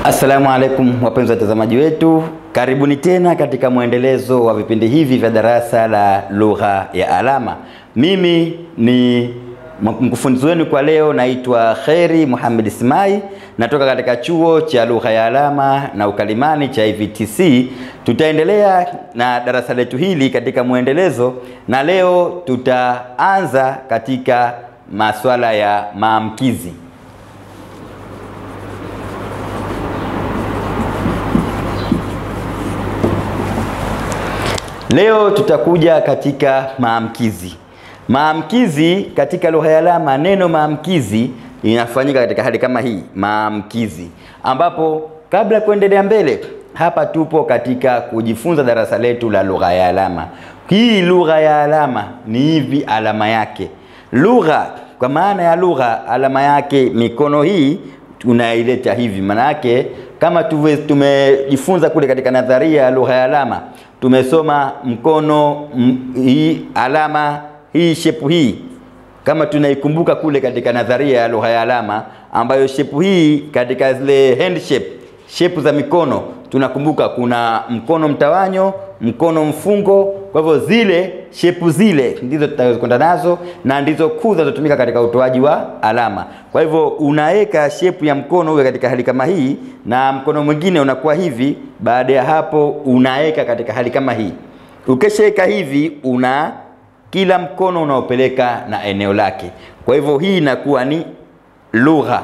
Assalamu alaikum wapenzi watazamaji wetu, karibuni tena katika muendelezo wa vipindi hivi vya darasa la lugha ya alama. Mimi ni mkufunzi wenu kwa leo, naitwa Khairi Muhammad Ismail, natoka katika chuo cha lugha ya alama na ukalimani cha IVTC. Tutaendelea na darasa letu hili katika muendelezo, na leo tutaanza katika masuala ya maamkizi. Leo tutakuja katika maamkizi. Maamkizi katika lugha ya alama, neno maamkizi inafanyika katika hali kama hii, maamkizi. Ambapo kabla kuendelea mbele, hapa tupo katika kujifunza darasa letu la lugha ya alama. Hii lugha ya alama ni hivi alama yake. Lugha, kwa maana ya lugha, alama yake mikono hii tunaileta hivi. Maana yake kama tumejifunza kule katika nadharia ya lugha ya alama, tumesoma mkono hii alama hii shepu hii, kama tunaikumbuka kule katika nadharia ya lugha ya alama, ambayo shepu hii katika zile hand shape za mikono tunakumbuka kuna mkono mtawanyo, mkono mfungo. Kwa hivyo zile shepu zile ndizo tutakwenda nazo na ndizo kuu zinazotumika katika utoaji wa alama. Kwa hivyo unaweka shepu ya mkono uwe katika hali kama hii na mkono mwingine unakuwa hivi. Baada ya hapo unaweka katika hali kama hii. Ukishaweka hivi, kila mkono unaopeleka na eneo lake. Kwa hivyo hii inakuwa ni lugha.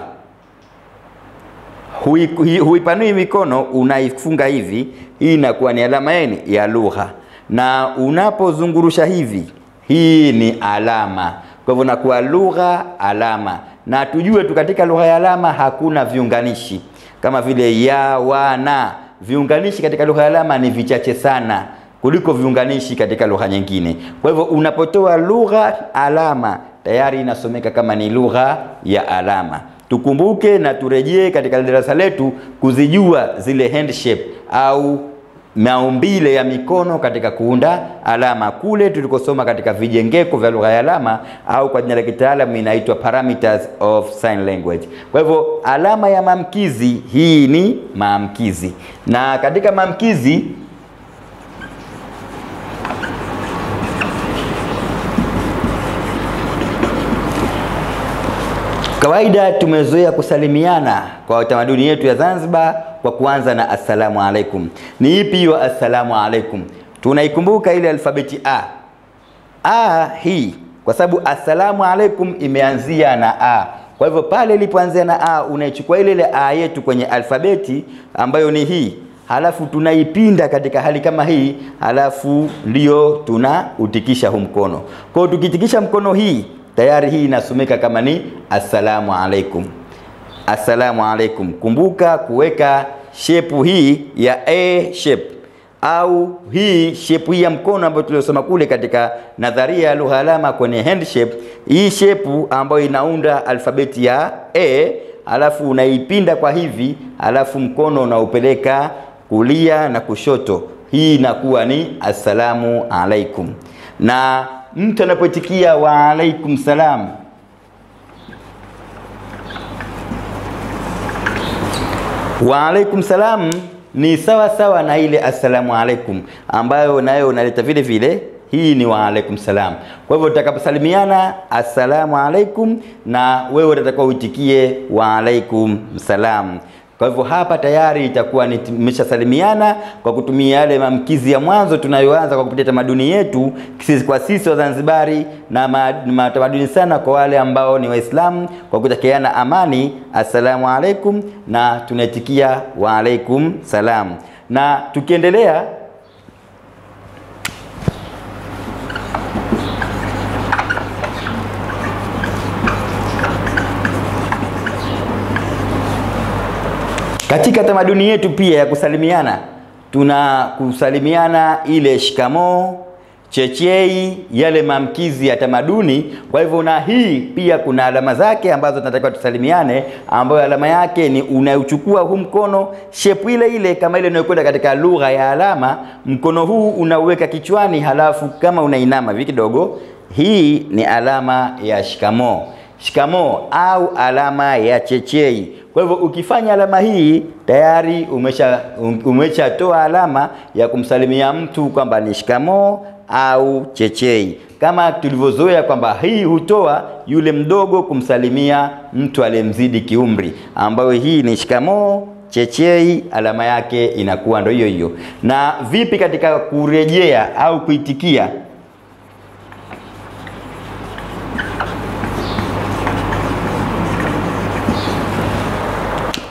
Huipanui mikono, unaifunga hivi, hii inakuwa ni alama ya lugha. Na unapozungurusha hivi, hii ni alama. Kwa hivyo inakuwa lugha, alama. Na tujue tu katika lugha ya alama hakuna viunganishi kama vile ya, wa, na. Viunganishi katika lugha ya alama ni vichache sana kuliko viunganishi katika lugha nyingine. Kwa hivyo unapotoa lugha alama, tayari inasomeka kama ni lugha ya alama. Tukumbuke na turejee katika darasa letu kuzijua zile hand shape au maumbile ya mikono katika kuunda alama. Kule tulikosoma katika vijengeko vya lugha ya alama, au kwa jina la kitaalamu inaitwa parameters of sign language. Kwa hivyo alama ya maamkizi hii ni maamkizi. Na katika maamkizi kawaida tumezoea kusalimiana kwa utamaduni yetu ya Zanzibar kwa kuanza na assalamu alaikum. Ni ipi hiyo assalamu alaikum? Tunaikumbuka ile alfabeti A. A hii, kwa sababu assalamu alaikum imeanzia na A. Kwa hivyo pale ilipoanzia na A, unaichukua ile A yetu kwenye alfabeti ambayo ni hii, halafu tunaipinda katika hali kama hii, halafu ndio tunautikisha huu mkono. Kwa hiyo tukitikisha mkono hii, tayari hii inasomeka kama ni assalamu alaikum. Assalamu alaikum. Kumbuka kuweka shepu hii ya A shape, au hii shepu hii ya mkono ambayo tuliosoma kule katika nadharia ya lugha alama kwenye hand shape. Hii shepu ambayo inaunda alfabeti ya A, alafu unaipinda kwa hivi, alafu mkono unaupeleka kulia na kushoto. Hii inakuwa ni assalamu alaikum. Na mtu anapoitikia wa alaikum salam, wa alaikum salam ni sawa sawa na ile assalamu alaikum ambayo nayo unaleta vile vile. Hii ni wa alaikum salam. Kwa hivyo tutakaposalimiana assalamu alaikum, na wewe utatakao uitikie wa alaikum salam. Kwa hivyo hapa tayari itakuwa nimeshasalimiana kwa kutumia yale maamkizi ya mwanzo tunayoanza kwa kupitia tamaduni yetu sisi wa Zanzibari, na matamaduni sana kwa wale ambao ni Waislamu, kwa kutakiana amani, assalamu alaikum, na tunaitikia wa alaikum salam. Na tukiendelea katika tamaduni yetu pia ya kusalimiana, tuna kusalimiana ile shikamoo, chechei, yale maamkizi ya tamaduni. Kwa hivyo na hii pia kuna alama zake ambazo tunatakiwa tusalimiane, ambayo alama yake ni unauchukua huu mkono shepu ile ile kama ile inayokwenda katika lugha ya alama. Mkono huu unauweka kichwani, halafu kama unainama hivi kidogo, hii ni alama ya shikamoo. Shikamoo au alama ya chechei. Kwa hivyo ukifanya alama hii tayari umeshatoa alama ya kumsalimia mtu kwamba ni shikamoo au chechei, kama tulivyozoea kwamba hii hutoa yule mdogo kumsalimia mtu aliyemzidi kiumri, ambayo hii ni shikamoo, chechei, alama yake inakuwa ndio hiyo hiyo. Na vipi katika kurejea au kuitikia?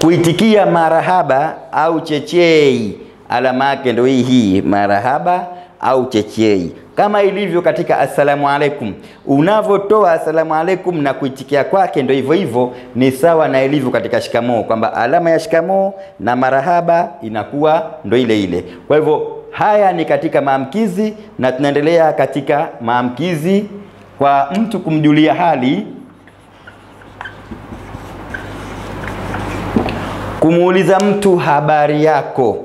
Kuitikia marahaba au chechei, alama yake ndio hii marahaba au chechei. Kama ilivyo katika assalamu alaikum, unavotoa assalamu alaikum na kuitikia kwake ndio hivyo hivyo, ni sawa na ilivyo katika shikamoo, kwamba alama ya shikamoo na marahaba inakuwa ndio ile ile. Kwa hivyo haya ni katika maamkizi, na tunaendelea katika maamkizi kwa mtu kumjulia hali, kumuuliza mtu habari yako.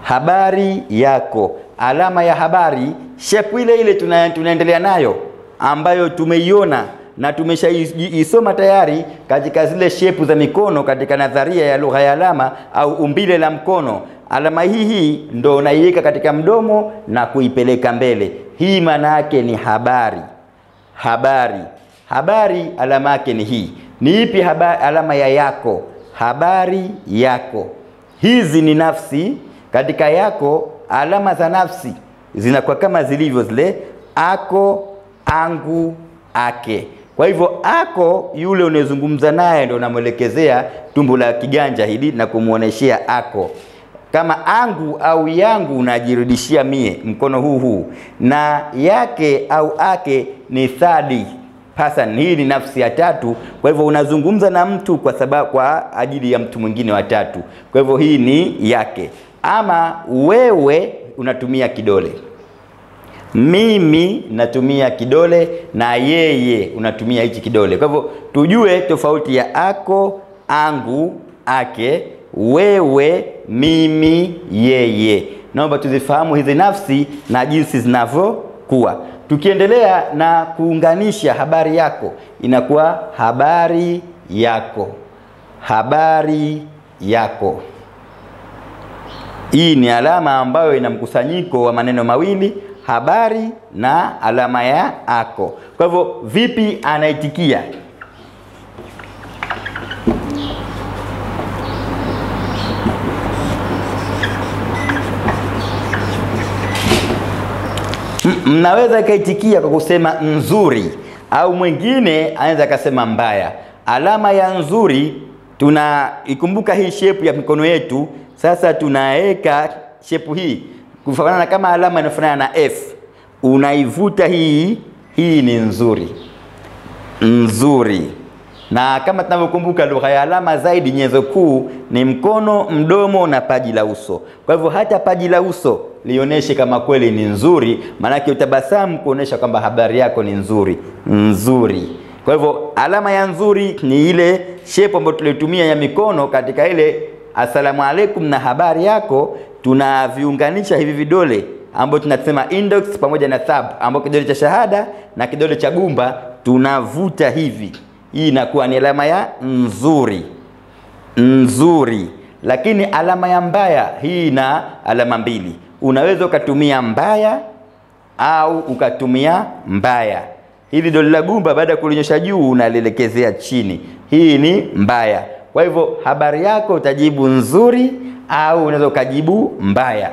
Habari yako, alama ya habari, shape ile ile tunaendelea nayo, ambayo tumeiona na tumeshaisoma tayari katika zile shape za mikono katika nadharia ya lugha ya alama au umbile la mkono. Alama hii ndo unaiweka katika mdomo na kuipeleka mbele. Hii maana yake ni habari. Habari, habari alama yake ni hii. Ni ipi habari? Alama ya yako, habari yako. Hizi ni nafsi. Katika yako, alama za nafsi zinakuwa kama zilivyo zile ako, angu, ake. Kwa hivyo ako, yule unazungumza naye ndio unamwelekezea tumbo la kiganja hili na kumuoneshea ako. Kama angu au yangu unajirudishia mie, mkono huu. Na yake au ake ni third person, hii ni nafsi ya tatu. Kwa hivyo unazungumza na mtu kwa ajili ya mtu mwingine wa tatu. Kwa hivyo hii ni yake. Ama wewe unatumia kidole, mimi natumia kidole, na yeye unatumia hichi kidole. Kwa hivyo tujue tofauti ya ako, angu, ake, wewe, mimi, yeye. Naomba tuzifahamu hizi nafsi na jinsi zinavyokuwa. Tukiendelea na kuunganisha habari yako, inakuwa habari yako, habari yako. Hii ni alama ambayo ina mkusanyiko wa maneno mawili, habari na alama ya ako. Kwa hivyo vipi anaitikia? Mnaweza kaitikia kwa kusema nzuri, au mwingine anaweza akasema mbaya. Alama ya nzuri, tunaikumbuka hii shape ya mikono yetu. Sasa tunaweka shape hii kufanana kama alama inafanana na F. Unaivuta hii ni nzuri. Nzuri. Na kama tunavyokumbuka lugha ya alama zaidi, nyenzo kuu ni mkono, mdomo na paji la uso. Kwa hivyo hata paji la uso lionyeshe kama kweli ni nzuri, maana utabasamu kuonesha kwamba habari yako ni nzuri. Nzuri. Kwa hivyo alama ya nzuri ni ile shape ambayo tulitumia ya mikono katika ile assalamu alaikum na habari yako. Tunaviunganisha hivi vidole ambao tunasema index pamoja na thumb, ambao kidole cha shahada na kidole cha gumba tunavuta hivi. Hii inakuwa ni alama ya nzuri. Nzuri. Lakini alama ya mbaya, hii na alama mbili. Unaweza ukatumia mbaya au ukatumia mbaya. Hili dole la gumba baada ya kulinyosha juu unalielekezea chini. Hii ni mbaya. Kwa hivyo habari yako utajibu nzuri au unaweza ukajibu mbaya.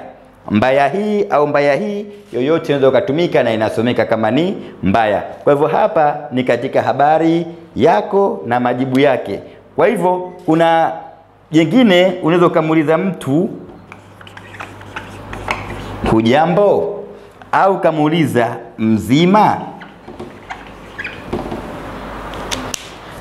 Mbaya hii au mbaya hii, yoyote unaweza ukatumika na inasomeka kama ni mbaya. Kwa hivyo hapa ni katika habari yako na majibu yake. Kwa hivyo kuna jingine, unaweza kumuuliza mtu hujambo, au kamuuliza mzima.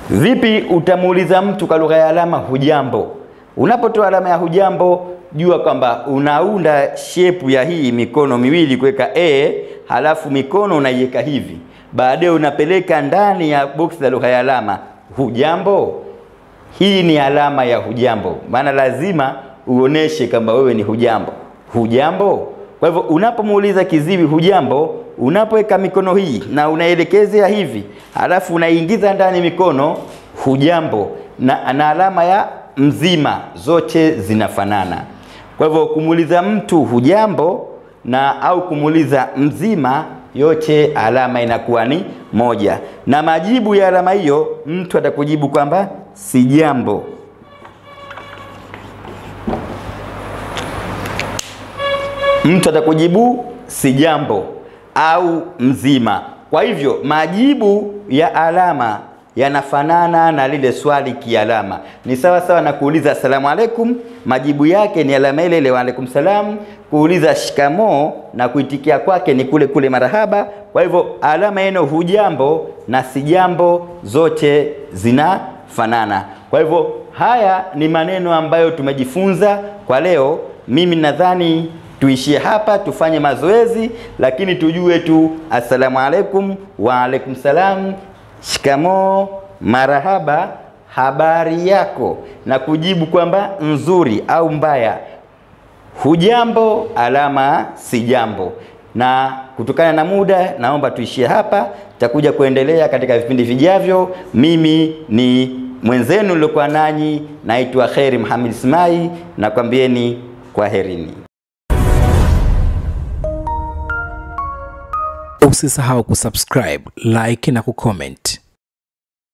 Vipi utamuuliza mtu kwa lugha ya alama hujambo? Unapotoa alama ya hujambo, jua kwamba unaunda shape ya hii mikono miwili kuweka halafu mikono unaiweka hivi. Baadaye unapeleka ndani ya box la lugha ya alama hujambo. Hii ni alama ya hujambo. Maana lazima uoneshe kama wewe ni hujambo. Hujambo. Kwa hivyo unapomuuliza kiziwi hujambo, unapoweka mikono hii na unaelekezea hivi, halafu unaingiza ndani mikono hujambo. na alama ya mzima zote zinafanana. Kwa hivyo kumuuliza mtu hujambo au kumuuliza mzima, yote alama inakuwa ni moja. Na majibu ya alama hiyo, mtu atakujibu kwamba sijambo. Mtu atakujibu sijambo au mzima. Kwa hivyo majibu ya alama yanafanana na lile swali kialama. Ni sawa sawa na kuuliza asalamu alaikum, majibu yake ni alama ile ile wa alaikum salam. Kuuliza shikamoo na kuitikia kwake ni kule kule marahaba. Kwa hivyo alama yeno hujambo na sijambo zote zinafanana. Kwa hivyo haya ni maneno ambayo tumejifunza kwa leo. Mimi nadhani tuishie hapa, tufanye mazoezi, lakini tujue tu asalamu alaikum, wa alaikum salam, shikamoo, marahaba, habari yako, na kujibu kwamba nzuri au mbaya. Hujambo alama sijambo. Na kutokana na muda naomba tuishie hapa, tutakuja kuendelea katika vipindi vijavyo. Mimi ni mwenzenu nilikuwa nanyi, naitwa Khairi Muhammad Ismail, nakwambieni kwaherini. Usisahau kusubscribe, like na kucomment.